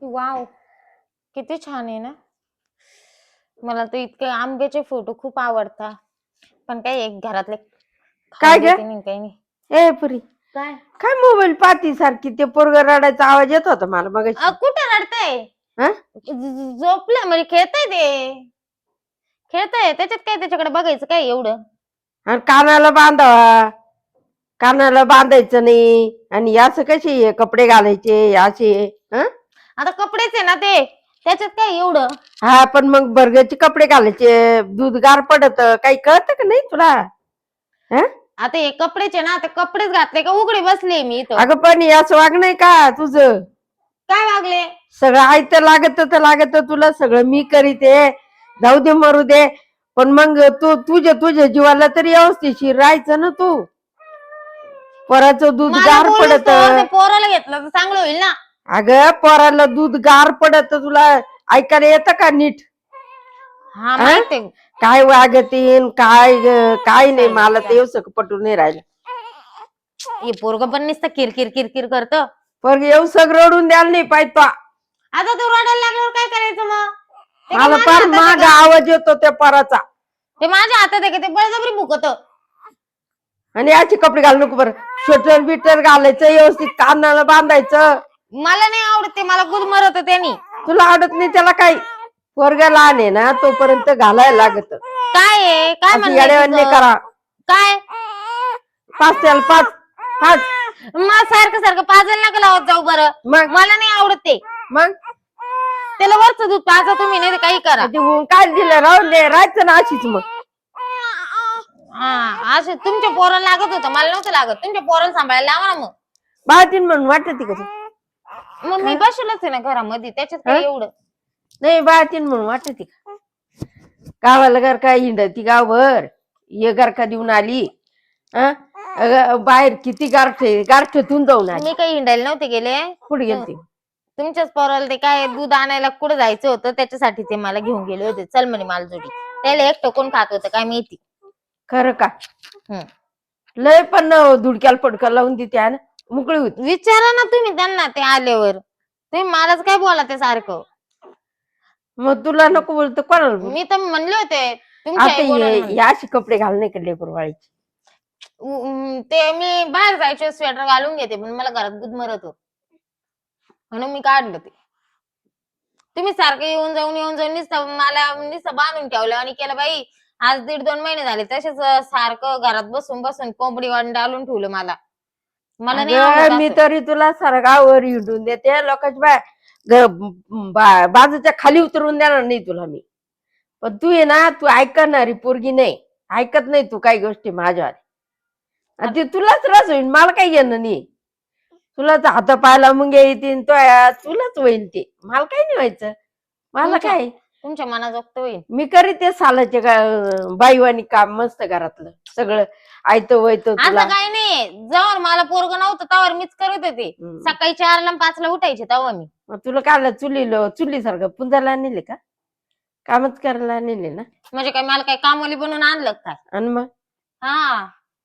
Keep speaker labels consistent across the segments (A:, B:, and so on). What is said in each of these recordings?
A: Wow, किती छान आहे ना. मला तर इतके आंब्याचे फोटो खूप आवडतात, पण काय एक घरातले
B: काय ग?
A: काही नाही.
B: ए पुरी,
A: काय
B: काय मोबाईल पाहती सारखी? ते पोरग रडायचा आवाज येत होता मला मग.
A: कुठे रडतंय? झोपलं म्हणजे खेळतय त्याच्यात काय, त्याच्याकडे बघायचं काय एवढं?
B: आणि कानाला बांधावा, कानाला बांधायचं नाही. आणि असं कसे कपडे घालायचे असे?
A: आता कपडेच आहे ना ते, त्याच्यात काय एवढं?
B: हा, पण मग बर्गरचे कपडे घालायचे, दूध गार पडत, काही कळत का नाही तुला?
A: आता हे कपडेचे ना, आता कपडेच घातले का उघडे बसले मी इथं.
B: अगं पण असं वाग नाही का तुझं?
A: काय वागले?
B: सगळं आयतं लागत तुला, सगळं मी करीते. जाऊ दे मरू दे, पण मग तू तुझ्या जीवाला तरी व्यवस्थितशीर राहायचं ना तू. पोराचं दूध गार पडत.
A: पोराला घेतलं तर चांगलं होईल ना.
B: अगं पोराला दूध गार पडत, तुला ऐकायला येतं का नीट?
A: हा माहिती.
B: काय वागतीन काय नाही, मला ते येऊ पटून नाही राहिलं.
A: हे पोरग पण नुसतं किरकिर किरकिर करत.
B: पोरग येऊ सगळं रडून द्यायला नाही पाहिजे.
A: आता तू रडायला लागल्यावर काय करायचं मग?
B: मला फार माग आवाज येतो त्या पोराचा.
A: ते माझ्या हातात आहे की ते बळजबरी भुकत.
B: आणि याचे कपडे घालू नको बरं. स्वेटर बिटर घालायचं, व्यवस्थित कानाला बांधायचं.
A: मला नाही आवडत ते, मला गुदमरत त्यांनी.
B: तुला आवडत नाही त्याला काही? पोरग लहान आहे ना, तोपर्यंत घालायला लागत.
A: काय आहे काय
B: म्हणणे करा
A: काय?
B: पाच त्याला पाच पाच.
A: मग सारखं सारखं पाजायला नका लावत जाऊ बरं.
B: मग
A: मला नाही आवडत ते.
B: मग
A: त्याला वरचं दूध पाजा तुम्ही, नाही काही करा.
B: काय दिलं राहून दे, राहायचं ना अशीच. मग
A: असं तुमच्या पोराला लागत होतं, मला नव्हतं लागत. तुमच्या पोराला सांभाळायला लावा ना मग.
B: बाळतीन म्हणून वाटत का?
A: मग मी बसलच आहे ना घरामध्ये, त्याच्यात काय एवढं?
B: नाही, बाळतीन म्हणून वाटत का? गावाला घर काय हिंडती गावभर, ये घर का देऊन आली. बाहेर किती गारठ्यातून जाऊन आली.
A: मी काही हिंडायला नव्हते गेले.
B: कुठे गेलती?
A: तुमच्याच पोराला ते काय दूध आणायला कुठं जायचं होतं, त्याच्यासाठी ते मला घेऊन गेले होते. चल म्हणे मला जोडी. त्याला एकटं कोण खात होतं काय माहिती.
B: खरं का? लय पण धुडक्याला पडका लावून देते ना, मोकळी होती.
A: विचारा ना तुम्ही त्यांना ते आल्यावर. तुम्ही मलाच काय बोला ते सारखं.
B: मग तुला नको बोलतो कोणाला?
A: मी तर म्हणले होते
B: आता असे कपडे घाल नाही का लेकरवाळीचे.
A: ते मी बाहेर जायचे स्वेटर घालून घेते, पण मला घरात गुदमरत होत म्हणून मी काढलं ते. तुम्ही सारखं येऊन जाऊन मला नुसतं बांधून ठेवलं आणि केलं बाई. आज 1.5-2 महिने झाले तसेच सारखं घरात बसून बसून कोंबडी वाण डालून ठेवलं मला.
B: मी तरी तुला सरगावर हिंडून देते, लोकांच्या बाजूच्या खाली उतरवून देणार नाही तुला मी. पण तू आहे ना, तू ऐकणारी पोरगी नाही, ऐकत नाही तू काही गोष्टी माझ्यावर. ते तुलाच रस होईल, मला काही घेणं नाही. तुलाच हात पायला मुंग येतील, तुलाच होईल ते, मला काही नाही व्हायचं. मला काय
A: तुमच्या मनाजोगत होईल.
B: मी करीत ते सालाचे बाईवानी काम मस्त घरातलं सगळं आयतं वयतं.
A: असं काही नाही, जवळ मला पोरग नव्हतं तवर मीच करत होते. सकाळी 4ला 5ला उठायचे तेव्हा मी.
B: तुला काय चुली सारखं पुंजाला नेले का? कामच करायला नेले ना.
A: म्हणजे काय मला काय कामवाली बनवून आणलं काय?
B: आणि मग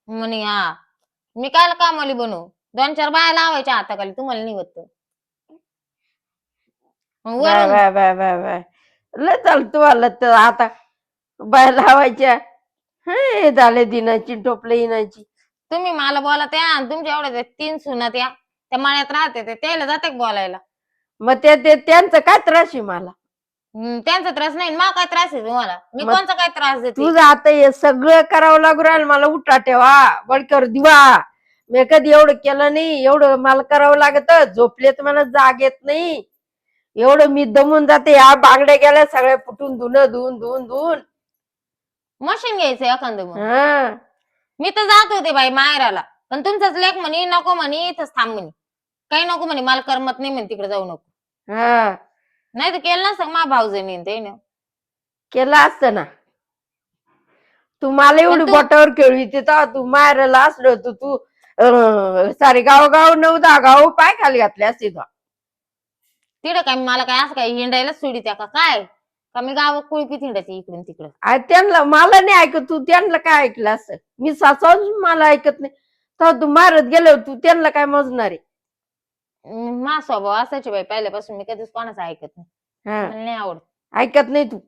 A: म्हणे मी काय कामवाली बनवू? 2-4 बाया लावायच्या हाताखाली, तुम्हाला नाही होत.
B: लय चालतो आलं तर आता बाया लावायच्या. हे झाले दिनाची टोपले येण्याची.
A: तुम्ही मला बोला त्या, तुमच्या एवढ्या 3 सुना त्या माळ्यात राहते, त्याला जाते बोलायला.
B: मग ते त्यांचं काय त्रास आहे मला?
A: त्यांचा त्रास नाही, मला काय त्रास आहे तुम्हाला? मी कोणचा काय त्रास देते?
B: तुझं आता हे सगळं करावं लागू राहिलं मला. उठा ठेवा, बडकर दिवा. मी कधी एवढं केलं नाही, एवढं मला करावं लागत. झोपले तर मला जाग येत नाही, एवढं मी दमून जाते. या बांगड्या गेल्या सगळ्या फुटून, धुवून
A: मशीन घ्यायचं एखादं. मी तर जात होते बाई माहेराला, पण तुमचाच लेख म्हणे नको म्हणे, इथंच थांब म्हणे, काही नको म्हणे, मला करमत नाही म्हणे, तिकडे जाऊ नको. नाही तर केलं नसतं मा भाऊजाईने ते
B: केलं असतं ना. तू मला एवढी बोटावर खेळली तेव्हा तू माहेराला असलो होतो. तू सारे गाव 9-10 गाव पाय खाली घातले असते.
A: तिकडे काय मला काय असं काय हिंडायला सोडी त्या का काय? का मी गावात कुळपी थिंडायची इकडून तिकडं.
B: त्यांना मला नाही ऐकत तू त्यांना काय ऐकलं असं मी सासून मला ऐकत नाही तर तू मारत गेलो तू त्यांना काय मोजणार आहे.
A: मा स्वभाव असायचे बाई पहिल्यापासून मी कधीच कोणाचं ऐकत नाही.
B: हा
A: मला नाही आवडत.
B: ऐकत नाही तू.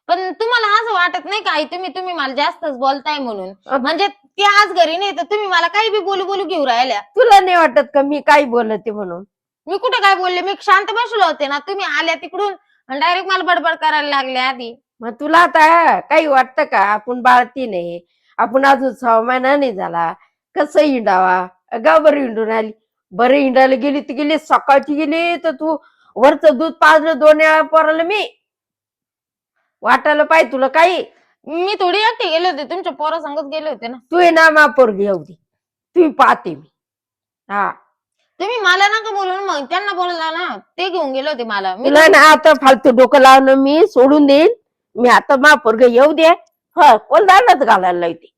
A: पण तुम्हाला असं वाटत नाही का आई तुम्ही मला जास्तच बोलताय म्हणून. म्हणजे ते आज घरी नाही तर तुम्ही मला काही बी बोलू बोलू घेऊ राहिल्या.
B: तुला नाही वाटत का मी काय बोलते म्हणून.
A: मी कुठे काय बोलले मी शांत बसलो होते ना तुम्ही आल्या तिकडून डायरेक्ट मला बडबड करायला लागले आधी.
B: मग तुला आता काही वाटतं का आपण बाळती नाही आपण अजून 6 महिना नाही झाला कसं हिंडावा गावभर हिंडून आली बरं हिंडायला गेली तर गेली सकाळची गेली तर तू वरचं दूध पाजलं 2 वेळा पोराला मी वाटायला पाहिजे तुला काही.
A: मी थोडी एकटी गेले होते तुमच्या पोरासंगच गेले होते ना.
B: तू ना मा पोरगी येऊ दे तुम्ही पाहते मी. हा
A: तुम्ही मला नका बोलून मग त्यांना बोलला ना ते घेऊन गेले होते मला.
B: तुला ना आता फालतू डोकं लावणं मी सोडून देईन. मी आता मा पोरग येऊ दे ह कोण दारात घालायला लावते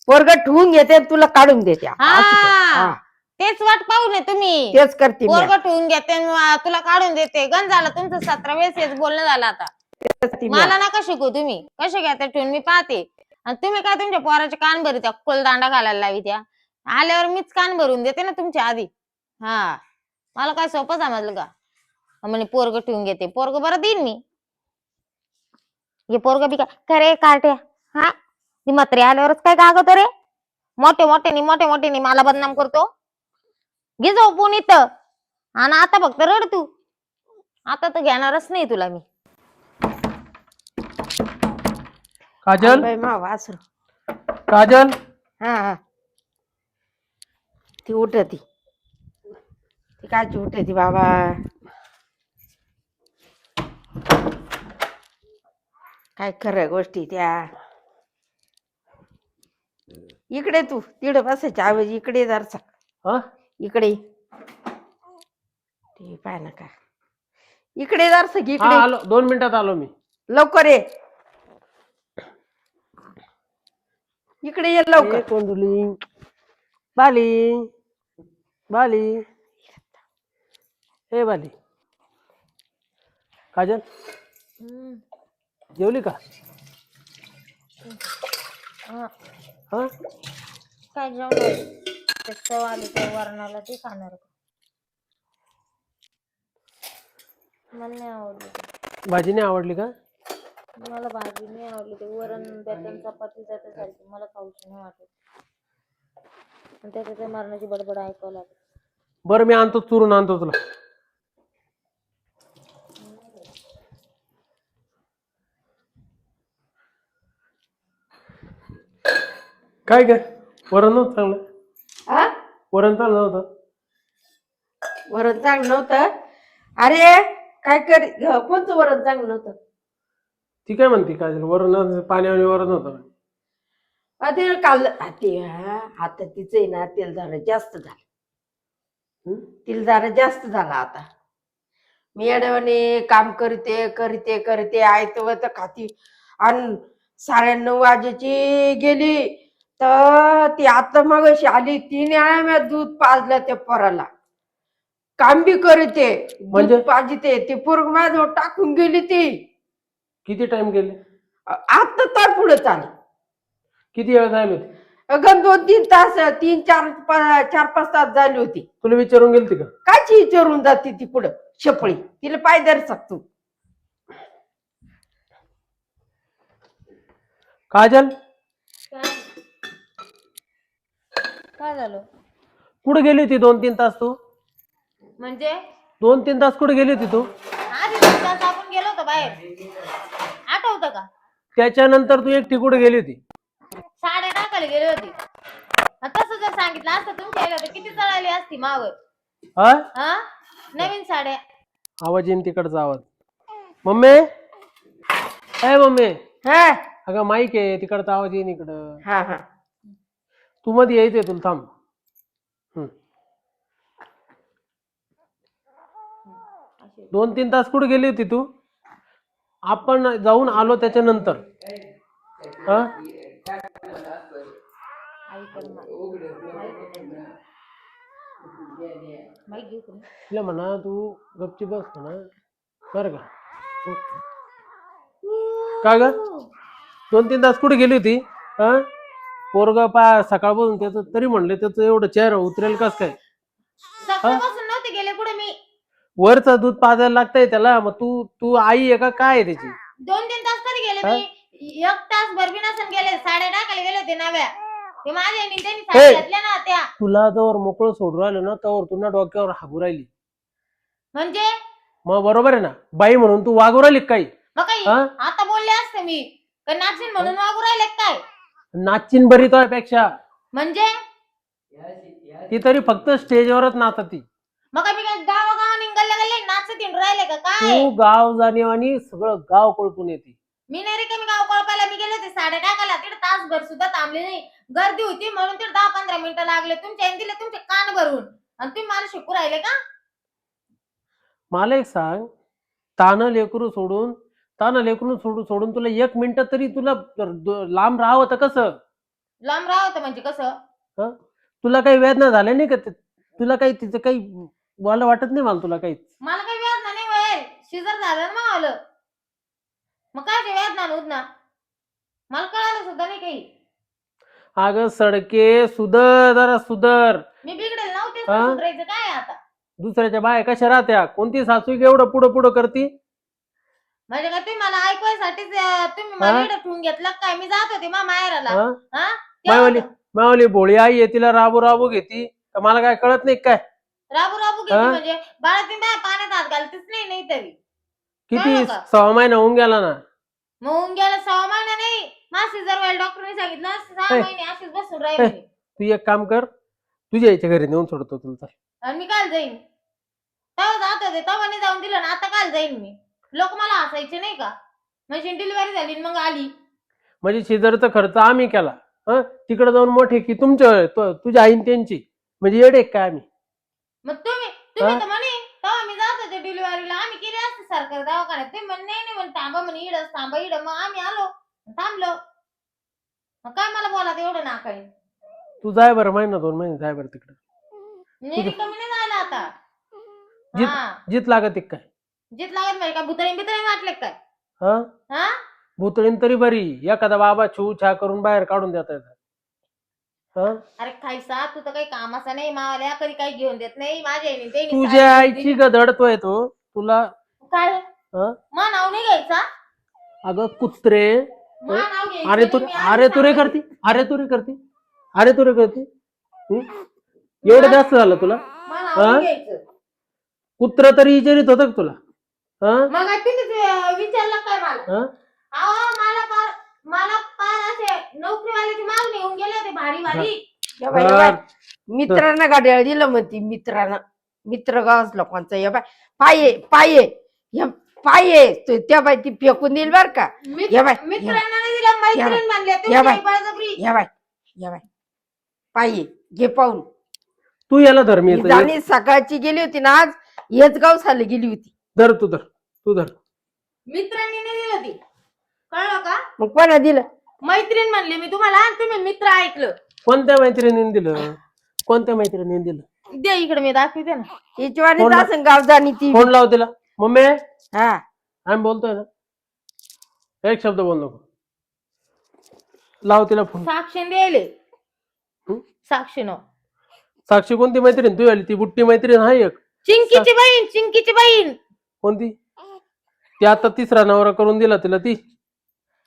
B: पोरग ठेवून घेते तुला काढून देते.
A: तेच वाट पाहू नये तुम्ही.
B: तेच करते मी.
A: पोरग ठेवून घेते तुला काढून देते. गण झालं तुमचं 17 वेळेस हेच बोलणं झालं आता. मला नका शिकू तुम्ही कसे घ्या ठेवून मी पाहते. आणि तुम्ही काय तुमच्या पोराचे कान भरी त्या कोलदांडा घालायला लावी त्या आल्यावर मीच कान भरून देते ना तुमच्या आधी. हा मला काय सोपं समजलं का म्हणे पोरग ठेवून घेते पोरग बरं देईन मी. हे पोरग बी काय रे कार्ट्या हा ती म्हातारी आल्यावरच काय गागतो रे मोठे मोठे मला बदनाम करतो. घे जाऊ पुण इथं आणि आता फक्त रड तू. आता तर घेणारच नाही तुला मी.
C: काजल
B: वासरू
C: काजल
B: हा ती उठती ती काय उठती बाबा. काय खरं गोष्टी त्या. इकडे तू तिकडे बसायच्या ऐवजी इकडे जरसा
C: हा
B: इकडे ते पाय ना का इकडे जरसा की
C: हा
B: इकडे.
C: आलो 2 मिनिटात आलो मी.
B: लवकर ये इकडे ये लवकर.
C: कोंडुली बाली बाली ए बाली काजल जेवली का.
A: हा.
C: हा
A: काय जेवण चव आली त्या वरणाला ते खाणार. मला नाही आवडली
C: भाजी नाही आवडली का.
A: मला भाजी नाही आवडली ते वरण त्यातून चपाती जाते सारखी मला खाऊची नाही वाटत. त्याच्या मरणाची बडबड ऐकावं लागत.
C: बरं मी आणतो चुरून आणतो तुला. काय काय वरण नव्हतं चांगलं.
B: हा
C: वरण चांगलं नव्हतं.
B: वरण चांगलं नव्हतं. अरे काय कर कोणतं वरण चांगलं नव्हतं.
C: ती काय म्हणते काजल वरण पाण्याने वरण होतं.
B: ते काल आता तिचं आहे ना तेल जरा जास्त झालं. तेल जरा जास्त झालं आता. मी येड्यावाने काम करते आयतं तर खाती आणि 9:30 वाजेची गेली तर ती आता मग अशी आली 3 वेळा मी दूध पाजलं त्या पोराला. काम बी करते
C: म्हणजे?
B: दूध पाजते ते पोरग माझ्याजवळ टाकून गेली ती.
C: किती टाइम गेले.
B: आता तर पुढे चालेल.
C: किती वेळ जायला होती.
B: अगं 2-3 तास 4-5 तास झाली होती.
C: तुला विचारून गेलती का.
B: काची विचारून जाते ती पुढं शेपळी तिला पाय धर सकतो.
C: काजल
A: काय झालं
C: कुठे गेली होती 2-3 तास तू.
A: म्हणजे
C: 2-3 तास कुठे गेली होती तू.
A: आधी 2 तास आपण गेलो होतो बाहेर आठवतं का.
C: त्याच्यानंतर तू एकटी कुठे गेली होती.
A: साड्या टाकायला गेली होती. तसं जर सांगितलं असतं तुमच्या आईला तर किती जळाली असती मावर.
C: हा
A: हा नवीन साड्या.
C: आवाज येईन तिकडचा आवाज. मम्मी ए मम्मी
B: हा
C: अगं माईक आहे तिकडचा आवाज येईन इकडं.
B: हा हा
C: तू मध्ये यायचंय तुला थांब. 2-3 तास कुठे गेली होती तू. आपण जाऊन आलो त्याच्यानंतर. हा तिला म्हणा तू गपची बस म्हणा बरं का. का ग 2-3 तास कुठे गेली होती? हा पोरग पा सकाळपासून त्याचं तरी म्हणले त्याचं एवढं चेहरा उतरेल कस काय?
A: सकाळपासून नव्हते गेले कुठे मी.
C: वरचं दूध पाजायला लागतंय त्याला, मग तू तू आई आहे का काय आहे त्याची?
A: 2-3 तास कधी गेले
C: हा?
A: मी? 1 तास भरबी नसन गेले. साड्या टाकायला गेले होते नव्या. ते माझ्या त्यांनी
C: ए!
A: साड्या घातल्या ना त्या.
C: तुला जवळ मोकळं सोडून राहिलं ना तवर तुला डोक्यावर हागू राहिली.
A: म्हणजे
C: मग बरोबर आहे ना, बाई म्हणून तू वागू राहिली का काही?
A: मग काही
C: हा?
A: आता बोलले असते मी का नाचीन म्हणून वागू राहिले काय?
C: नाचीन बरी पेक्षा
A: म्हणजे
C: ती तरी फक्त स्टेजवरच नाचती.
A: मग मी काय गावागावानी गल्ले नाचतीन राहिले का काय?
C: तू गाव जाणीवानी सगळं गाव कळपून येते.
A: मी नाही रे मी गाव कळपायला मी गेले होते साड्या टाकायला. तिथे तासभर सुद्धा थांबले नाही. गर्दी होती म्हणून तिथे 10-15 मिनिटं लागले. तुमच्या दिले तुमचे कान भरून आणि तुम्ही मला शिकू राहिले का?
C: मला एक सांग, तानं लेकरू सोडून सोडून तुला 1 मिनिट तरी तुला लांब राहावं तर कसं?
A: लांब राहत म्हणजे कसं?
C: तुला काही वेदना झाल्या नाही का? तुला काही तिचं काही मला वाटत नाही मला तुला काही.
A: मला काही वेदना नाही होईल. शिजर झालं ना मग आलं. मग काय वेदना नव्हतं मला कळालं सुद्धा नाही काही.
C: अगं सडके सुधर, जरा सुधर.
A: मी बिघडेल नव्हते
C: हा?
A: सुधारायचं काय आता?
C: दुसऱ्याच्या बाया कशा राहत्या? कोणती सासू एवढं पुढं पुढं करती?
A: म्हणजे काय तुम्ही मला ऐकवायसाठीच तुम्ही मला
C: हा?
A: इकडे ठेवून घेतलं काय? मी जात होते मा माहेराला.
C: हा?
A: हा?
C: मायवाली
A: तेव्हा
C: मायवाली भोळी आई आहे, तिला राबू राबू घेती का? मला काय कळत नाही काय?
A: राबू राबू घेते
C: हा?
A: म्हणजे बाळा तुम्ही बाया पाण्यात हात घालतेच नाही तरी.
C: किती
A: कळलं का?
C: 6 महिना होऊन गेला ना.
A: मग होऊन गेला 6 महिना नाही. मासी जर वेळ डॉक्टरने सांगितलं 6
C: ए,
A: महिने अशीच बसून राहिले.
C: तू एक काम कर, तुझ्या याच्या घरी नेऊन सोडतो तुला.
A: आणि मी काल जाईन. तेव्हा जात होते तेव्हा नाही जाऊन दिलं ना आता काल जाईन मी. लोक मला हसायचे नाही का? म्हणजे डिलिव्हरी झाली आणि मग आली.
C: म्हणजे शेजारचा खर्च आम्ही केला, तिकडे जाऊन मोठे की तुझ्या आईन त्यांची, म्हणजे येडे काय आम्ही?
A: मग तुम्ही तर म्हणे तेव्हा मी जात होते डिलिव्हरीला. आम्ही केली असते सरकारी दवाखान्यात. तुम्ही म्हणे नाही म्हणे थांबा म्हणे इडच थांबा इड. मग आम्ही आलो थांबलो. मग काय मला बोला एवढं नाकाळी?
C: तू जाय बरं, 1-2 महिने जाय बरं तिकडे.
A: नाही कमी नाही झालं आता.
C: जीत
A: हा
C: जीत लागत एक काय?
A: जीत लागत म्हणजे काय भुतळी बितळी वाटले काय?
C: हा
A: हा
C: भुतळीन तरी बरी, एखादा बाबा छू छा करून बाहेर काढून देता येतात.
A: अरे खायचा तू तर काही कामाचा नाही. मावाल्या कधी काही घेऊन देत नाही. माझ्या आईने देईन
C: तुझ्या
A: साडी
C: आईची
A: दिली.
C: गदडतोय तो तुला.
A: काय
C: हं?
A: मा नाव नाही घ्यायचा.
C: अगं कुत्रे,
A: मा नाव घ्यायचं
C: अरे तू
A: नाही. मी
C: अरे
A: आधीच
C: तू रे
A: सांगते.
C: करती, अरे तू रे करती. एवढं जास्त झालं तुला?
A: मा नाव नाही
C: हा?
A: घ्यायचं.
C: कुत्र तरी विचारित होतं का तुला?
A: मग तुम्ही विचारलं काय मला?
C: हं?
A: अहो मला पार असे नोकरीवाल्याची मागणी येऊन गेले होते भारी भारी.
B: या बाई, या बाई. मित्रांना गाड्या दिलं म्हणती मित्रांना. मित्र गावच लोकांचा या बाय पाये या पाये त्या बाई ती फेकून देईल बर का. या बाई,
A: मित्रांना नाही दिलं मैत्रीण म्हणले
B: या बाई.
A: तुम्ही बळजबरी.
B: या बाय पाये घे पाहून.
C: तू याला धर्मी
B: ही जाणी सकाळची गेली होती ना आज हेच गाव साली गेली होती.
C: धर तू धर.
A: मित्रांनी नाही दिलं ती. कळलं का?
B: मग कोणा दिलं?
A: मैत्रीण म्हणले मी तुम्हाला आणि तुम्ही मित्र ऐकलं.
C: कोणत्या मैत्रिणीने दिलं?
A: दे इकडे मी दाखवते ना.
B: हिचवाणी
C: कोण-
B: असं गाव जाणी ती.
C: फोन लाव तिला. मम्मी
B: हा
C: आम्ही बोलतोय ना, एक शब्द बोल नको. लाव तिला फोन.
A: साक्षी द्यायले.
C: हं?
A: साक्षी नो.
C: साक्षी कोणती मैत्रीण? तू आली ती बुट्टी मैत्रीण आहे एक.
A: चिंकीची बहीण.
C: कोणती? ती आता 3रा नवरा करून दिला तिला ती.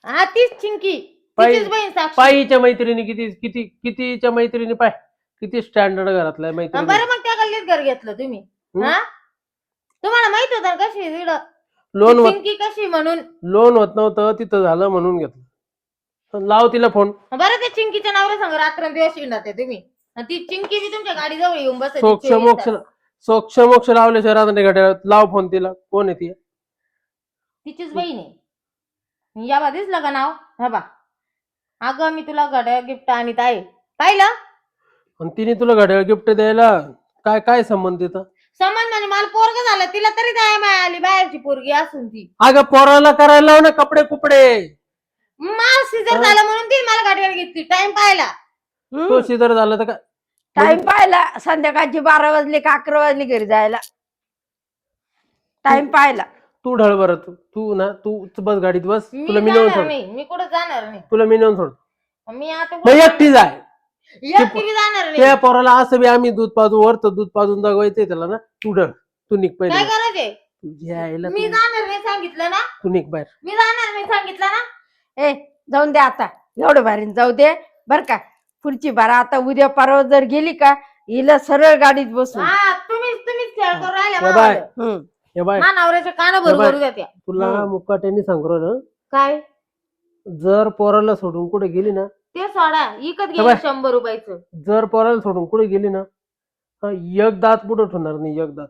A: हा तीच चिंकी.
C: पायी-
A: तिचीच बहीण साक्षी.
C: पायीच्या मैत्रिणी कितीच्या मैत्रिणी पाय, किती स्टँडर्ड घरातल्या मैत्रिणी.
A: बरं मग त्या गल्लीत घर घेतलं तुम्ही. हा तुम्हाला माहित होतं ना कशी
C: लोन
A: चिंकी कशी म्हणून.
C: होत नव्हतं तिथं, झालं म्हणून घेतलं. लाव तिला फोन.
A: बरं ते चिंकीच्या नावाला सांग रात्रंदिवस येणार तुम्ही. आणि ती चिंकी बी तुमच्या गाडीजवळ येऊन बसते.
C: सोक्ष मोक्ष लावल्याशिवाय राहणार घड्याळ. लाव फोन तिला. कोण आहे ती?
A: तिचीच बहीण आहे. या बा दिसलं का नाव? हा बा अगं मी तुला घड्याळ गिफ्ट आणत आहे. पाहिलं?
C: आणि तिने तुला घड्याळ गिफ्ट द्यायला काय संबंध तिथं?
A: संबंध म्हणजे मला पोरग झालं तिला तरी द्याय आली बाहेरची पोरगी असून ती.
C: अगं पोराला करायला लाव ना कपडे कुपडे.
A: मला सीझर झालं म्हणून ती मला घड्याळ घेतली. टाइम पाहिला.
C: तो शिजर झाला तर काय?
B: टाइम पाहिला. संध्याकाळची 12 वाजले का 11 वाजले घरी जायला. टाइम पाहिला.
C: तू ढळ बरं तू ना तू बस गाडीत बस,
A: मी
C: तुला मी नेऊन
A: जाणार
C: सोड,
A: नाही, मी कुठं जाणार नाही.
C: तुला मी नेऊन सोड.
A: मी आता
C: मग एकटी जाय.
A: एकटी बी जाणार
C: त्या
A: नाही.
C: पोराला असं बी आम्ही दूध पाजू वरत दूध पाजून जगवायचंय त्याला ना. तू ढळ, तू निघ
A: काय
C: पहिले.
A: करायचंय?
C: तुझ्या आईला
A: मी जाणार नाही सांगितलं ना,
C: तू निघ बाहेर.
A: मी जाणार नाही सांगितलं ना.
B: ए जाऊन दे आता, एवढं भारी जाऊ दे बर का. पुढची बार आता उद्या परवा जर गेली का हिला सरळ गाडीत बसून.
A: हा तुम्हीच खेळ करून राहिले
C: हे बाय.
B: हम्म.
C: हे बाय,
A: नवऱ्याच्या कान
C: बाय.
A: भरू द्या.
C: तुला मुक्काट्याने सांगू ना,
A: काय
C: जर पोराला सोडून कुठे गेली ना,
A: ते सोडा, इकत
C: हे बाय.
A: गेली 100 रुपयाचं.
C: जर पोराला सोडून कुठे गेली ना, एक दात पुढे ठेवणार नाही, एक दात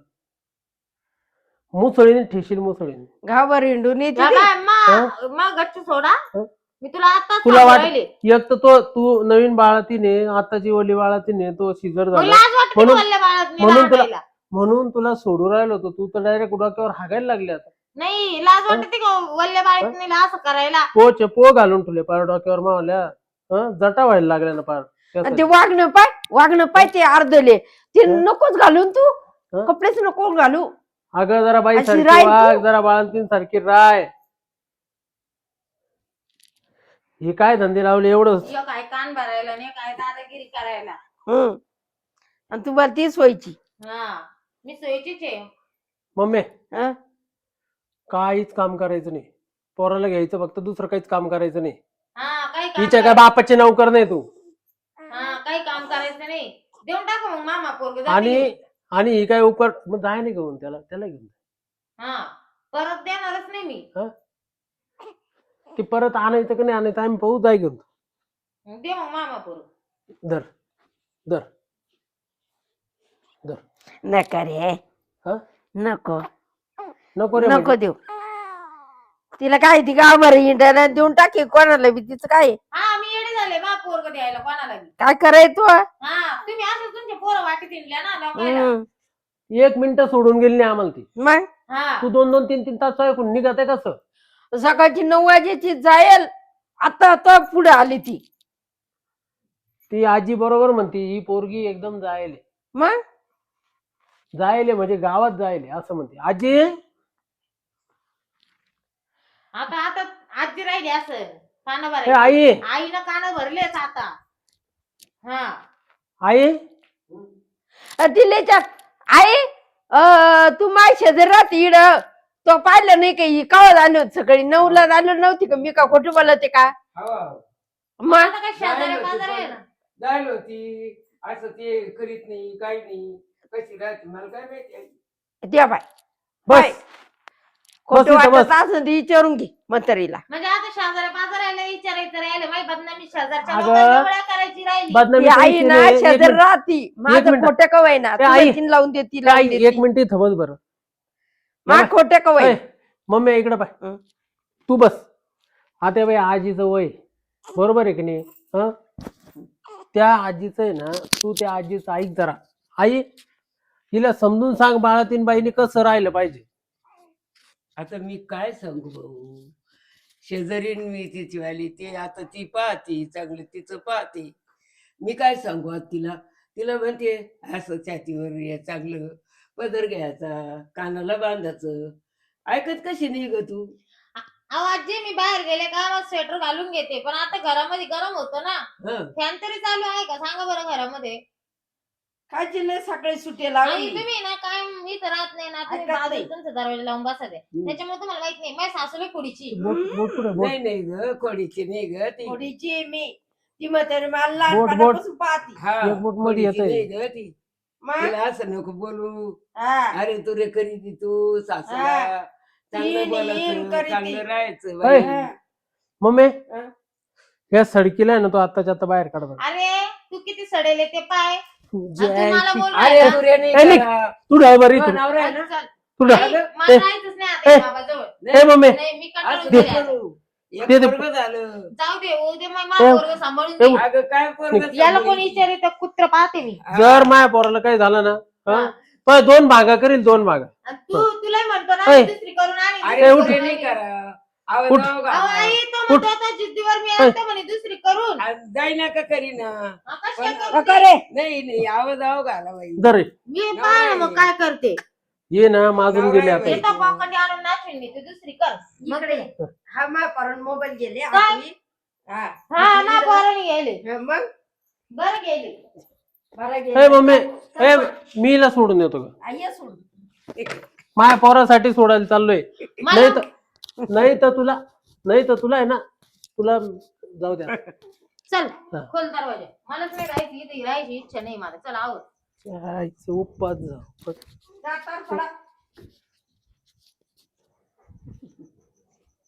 C: मुसळीने ठेशील, मुसळीने.
B: गावभर हिंडून येते
A: या
B: ती.
A: बाय, मग गच्ची सोडा.
C: हं?
A: मी तुला आता
C: तुला वाट
A: राहिले.
C: एक तर तो तू नवीन बाळातीने, आताची ओली बाळातीने तो सिजर
A: मग
C: झाला
A: लाज वाटते
C: म्हणून-
A: बोलल्या बाळात
C: म्हणून तुला-
A: आणायला.
C: म्हणून तुला सोडून राहिलो होतो. तू तर डायरेक्ट डोक्यावर हागायला लागले आता.
A: नाही लाज वाटते का वल्ल्या बाळात नेला असं करायला?
C: पो घालून ठेवले पार डोक्यावर मावल्या. जटा व्हायला लागल्या ना पार
B: आणि ते
C: त्यासाठी.
B: वागणं पाय ते अर्धले ते
C: हं?
B: नकोच घालून तू.
C: हं?
B: कपडेच नको घालू.
C: अगं जरा बाई
B: अशी
C: सारखी
B: राय
C: वाग,
B: तू.
C: जरा बाळांतीन सारखी राय. हे काय धंदे लावले एवढं?
A: काय कान भरायला नाही, काय दादागिरी करायला.
B: हम्म. आणि तुम्हाला तीच व्हायची.
A: हा मी सोयीचीच आहे.
C: मम्मी
B: हं?
C: काहीच काम करायचं नाही. पोराला घ्यायचं फक्त, दुसरं काहीच काम करायचं नाही.
A: हा काही काम
C: हिच्या काय बापाचे नौकर नाही तू.
A: हा काही काम करायचं नाही. देऊन टाका मग मामा पोरग.
C: आणि ही काय उपकार मग जाय नाही घेऊन त्याला घेऊन जा.
A: हा परत देणारच नाही मी.
C: ते परत आणायचं का नाही आणायचं आम्ही पाहू, जाय घेऊन.
A: दे मग मामा पोरग.
C: धर धर धर.
B: नका रे.
C: हं?
B: नको
C: नको रे
B: नको
C: म्हणजे.
B: देऊ. तिला काय ती गावभर हिंडायला देऊन टाकी कोणाला बी. तिचं काय
A: हा मी येडे झाले मा पोरग द्यायला कोणाला बी.
B: काय करायचं.
A: हा तुम्ही असं तुमचे पोरं वाटी तिनल्या ना लोकायला.
C: 1 मिनिट सोडून गेली नाही आम्हाला ती.
B: मग
A: हा
C: तू 2-2, 3-3 तास ऐकून निघत आहे कसं?
B: सकाळची 9 वाजेची जायल. आता पुढे आली ती.
C: ती आजी बरोबर म्हणते, ही पोरगी एकदम जायले
B: मग
C: म्हणजे गावात जायले असं म्हणते आजी.
A: आता आजी राहिली असं कान
C: ए,
A: भरायची.
C: आई
A: आईनं कान भरलेच आता. हा
C: आई
B: दिलेच्या आई तू माय शेजारी राहते इड. तो पाहिलं नाही का ही कावत आलो सकाळी 9ला आलो नव्हती का? मी का खोटं बोलते का? मग
A: आता काय शेजारी पाजारी आहे ना.
D: जायला होती असं ते करीत नाही काही नाही, कशी राहते मला काय माहिती.
B: द्या बाय
C: बस
B: खोटं
C: इथं
B: वाटत
C: बस.
B: असं ते विचारून घे म्हातारीला.
A: म्हणजे आता शेजारी पाजाऱ्याला विचारायचं राहिलं. माही बदनामी शेजारच्या
C: अगं,
A: लोकांच्या गोळ्या करायची राहिली.
C: बदनामी
B: ती आई
C: करायची
B: ना
C: नाही.
B: शेजारी राहती. माझं
C: मिनिट.
B: खोटं कवाय ना.
C: ए, आई.
B: तीन लावून देती
C: आई,
B: लावून
C: 1
B: देती.
C: मिनिट इथं बस बरं.
B: मा खोटं कवाय.
C: ए, मम्मी इकडे पाय.
B: हं.
C: तू बस. आता बाई आजीचं वय बरोबर आहे की नाही? त्या आजीचं आहे ना, तू त्या आजीचं ऐक जरा. आई हिला समजून सांग, बाळातीन बाईने कसं राहिलं पाहिजे.
D: आता मी काय सांगू भाऊ, शेजारीन मी तिची वाली, ते आता ती पाहते चांगलं तिचं पाहते. मी काय सांगू आता तिला म्हणते असं छातीवर ये चांगलं पदर घ्यायचा, कानाला बांधायचं. ऐकत कशी नाही ग तू?
A: अहो आजी मी बाहेर गेले का स्वेटर घालून घेते, पण आता घरामध्ये गरम होतं ना.
D: हं.
A: फॅन तरी चालू आहे का सांगा बरं घरामध्ये?
B: काय चिल्ले सकाळी सुट्टी
A: आणि
B: लावली.
A: तुम्ही ना काय इथं राहत नाही ना, तुम्ही
B: ऐकत
A: बाजूला
B: नाही.
A: तुमचा दरवाजा लावून बसा दे. त्याच्यामुळे तुम्हाला माहित नाही माझी सासूला पुढीची.
C: बोट पुढे बोट.
D: नाही ग खोडीची नाही ग ती.
B: थोडीची आहे मी. ती म्हातारी मला
C: बोट.
B: लहानपणापासून पाहती.
D: हा,
C: एक बोट मध्ये
D: खोडीची
C: येतंय.
D: नाही ग ती.
B: मग
D: तिला असं नको बोलू.
B: हा.
D: अरे तुरे करीती तू सासूला. चांगलं
B: येईन
D: बोलायचं,
B: करीती.
D: चांगलं राहायचं
C: ऐ.
D: बाई.
B: हा.
C: मम्मी
B: हं.
C: या सडकीला आहे ना, तो आत्ताच्या आता बाहेर काढ बरं.
A: अरे तू किती सडेले ते पाय.
C: तुझ्या
A: आणि तू मला
C: आईची-
A: बोलू
D: अरे
A: नका.
D: तुरे नाही
C: ए, निघ.
D: करा.
C: तू ड्रायव्हर
D: तो
C: इथून.
D: नवरा आहे ना?
A: चल.
C: तू
A: नाही,
C: ड्रायव्हर.
A: मला
C: ए.
A: जायचंच नाही आता
C: ए.
A: या बाबाजवळ.
C: ए मम्मी
A: नाही मी
D: असं
A: कंटाळून
C: दे.
A: गेले आता.
D: नको. एक
C: दे.
D: पोरगं झालं.
A: जाऊ दे उद्या मग
C: ए.
A: माझा पोरगं सांभाळून
C: ए.
A: दे.
D: अगं काय पोरगं
A: याला
D: सांभाळीन?
A: कोणी विचारित तर कुत्र पाहते मी.
C: जर माया पोराला काही झालं ना,
A: हा.
C: पण 2 भागा करील, 2 भागा.
A: आणि तुला म्हणतो ना
C: ऐ.
A: मी दुसरी करून आणि
D: अरे
C: ए,
A: दुसरी
C: उठ.
D: तुरे
A: करून
D: नाही
A: आणि.
D: करा. आवाज
C: उठ.
D: नाव
A: अहो,
D: घाला.
A: आई तो म्हणतो आता जिद्दीवर मी आणते म्हणे दुसरी करून.
D: जाईना का करीना.
A: हा, कशी काय
D: पण-
A: करू
B: नका
A: ती?
B: रे.
D: नाही आवाज आव घाला बाई.
C: जर
A: मी पाहा मग काय करते.
C: ये ना माजून गेले आता
A: येतो पॉकेट आणून नाचवीन मी, तू दुसरी कर मग
B: इकडे
A: ते.
B: हा मा परत मोबाईल गेले
A: काय?
B: आपली. हा.
A: हा ना पोरांनी गेले
B: हा, मग
A: बरं गेले.
B: बरं
C: ए
B: गेले.
C: मम्मी ए मी हिला सोडून येतो का
B: आई, ये सोडून.
C: माझ्या पोरासाठी सोडायला चाललोय
A: मला
C: नाही तर तुला आहे ना तुला जाऊ द्या
A: चल
C: हा.
A: खोल दरवाजा, मलाच नाही राहायची इथे, राहायची इच्छा नाही मला. चल आवर.
C: उपवास जा.
B: जा, तर थोडा.